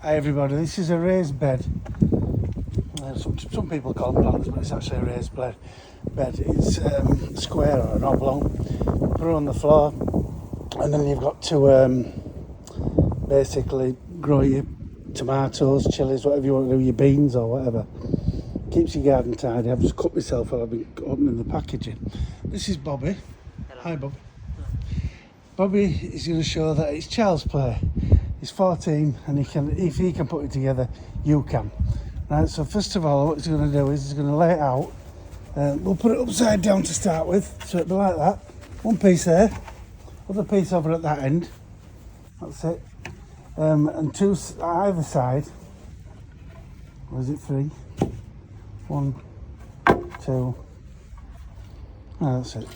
Hi everybody, this is a raised bed. Some people call them plants, but it's actually a raised bed. It's square or an oblong. Put it on the floor, and then you've got to basically grow your tomatoes, chilies, whatever you want to do, your beans or whatever. Keeps your garden tidy. I've just cut myself while I've been opening the packaging. This is Bobby. Hello. Hi Bob. Bobby is going to show that it's child's play. He's 14 and if he can put it together, you can. Right, so first of all, what he's going to do is he's going to lay it out. We'll put it upside down to start with, so it'll be like that. One piece there, other piece over at that end. That's it. And two either side. Or is it three? 1, 2. Oh, that's it.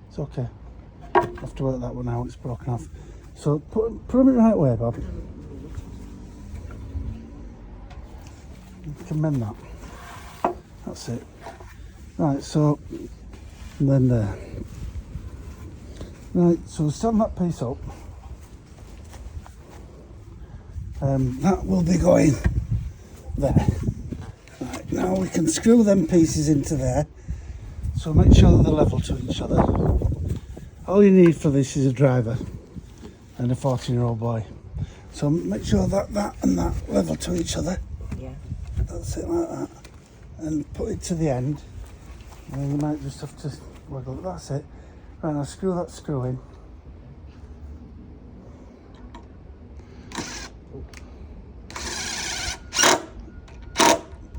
It's okay. I have to work that one out, it's broken off. So put them in the right way, Bob. You can mend that. That's it. Right, so and then there. Right, so stand that piece up. That will be going there. Right, now we can screw them pieces into there. So make sure that they're level to each other. All you need for this is a driver and a 14-year-old boy. So make sure that and that level to each other. Yeah. That's it, like that. And put it to the end. And then you might just have to wiggle it. That's it. Right, now screw that screw in.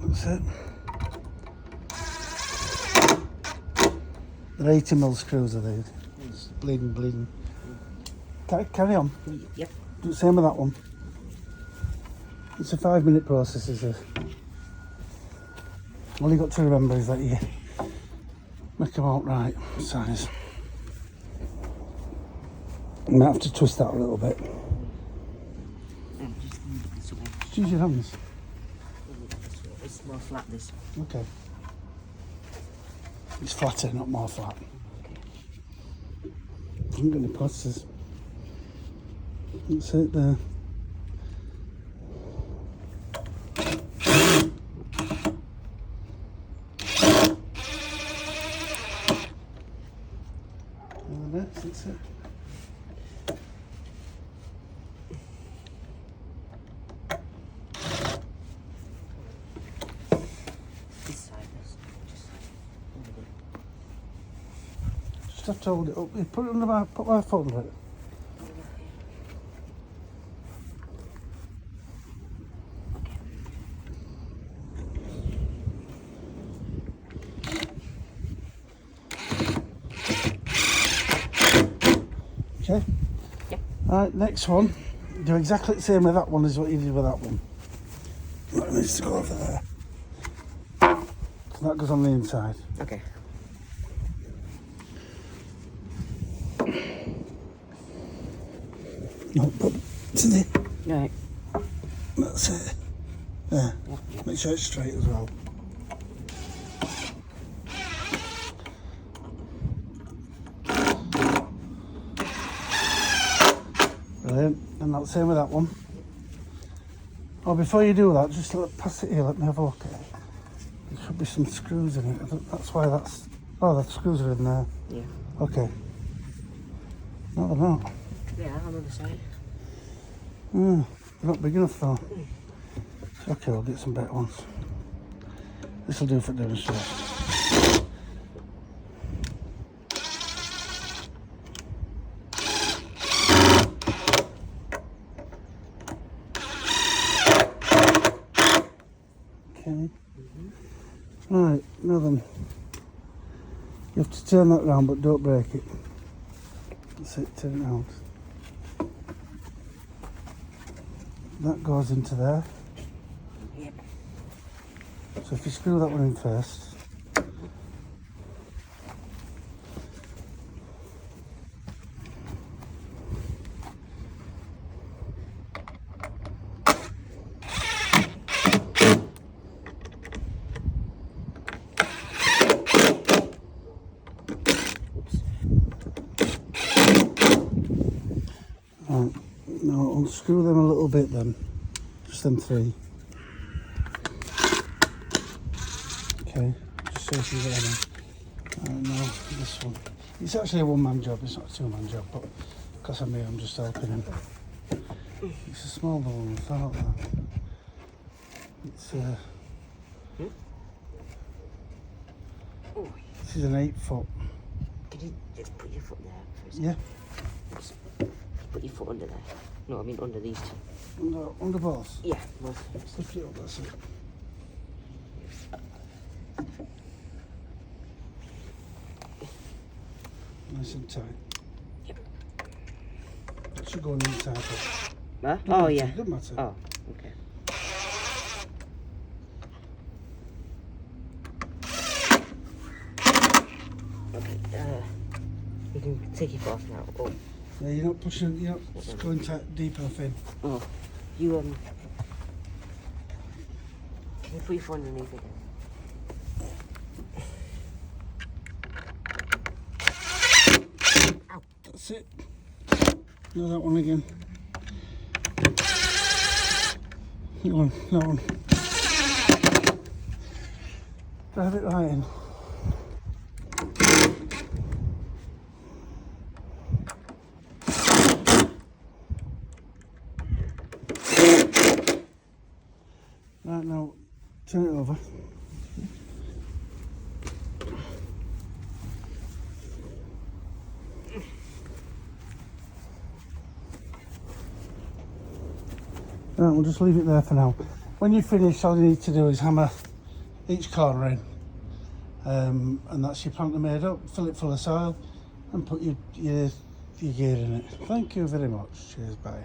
That's it. They're 80mm screws, are they? It's bleeding. Carry on. Yep. Do the same with that one. It's a 5-minute process, is it? All you got to remember is that you make them out right size. You might have to twist that a little bit. Just use your hands. It's more flat, this. Okay. It's flatter, not more flat. I haven't got any plasters. That's it there. And that's it. This side, Just have to hold it up. You put it under put my foot under it. Okay. Yep. Alright, next one. Do exactly the same with that one as what you did with that one. That needs to go over there. So that goes on the inside. Okay. No, put to the. Right. That's it. There. Make sure it's straight as well. Brilliant. And that's the same with that one. Oh, before you do that, just pass it here. Let me have a look at it. There should be some screws in it. That's why that's. Oh, the screws are in there. Yeah. Okay. No, they're not. Yeah, on the other side. They're not big enough though. Okay, we'll get some better ones. This will do for demonstration. Okay. Right, now then. You have to turn that round, but don't break it. That's it, turn it round. That goes into there. Yep. So if you screw that one in first. Right, now unscrew them a little bit then. Just them 3. Okay, just so she's there. Now this one. It's actually a one-man job. It's not a two-man job, but because of me, I'm just helping him. It's a smaller one. I thought that. It's Oh, this is an 8 foot. can you just put your foot there for a second? Yeah. Just put your foot under there. No, I mean under these two. Under both. Yeah, both. Lift it up, that's it. Nice and tight. Yep. That should go on the inside. Huh? Oh, yeah. Doesn't matter. Oh, okay. Okay, you can take your foot off now. Oh, Yeah, you're not pushing, you're not going tight, deep enough in. oh. You, can you put your foot underneath again? Ow. That's it. No, that one again. That one, that one. Drive it right in. Right, now turn it over. Right, we'll just leave it there for now. When you finish, all you need to do is hammer each corner in, and that's your planter made up. Fill it full of soil and put your gear in it. Thank you very much. Cheers, bye.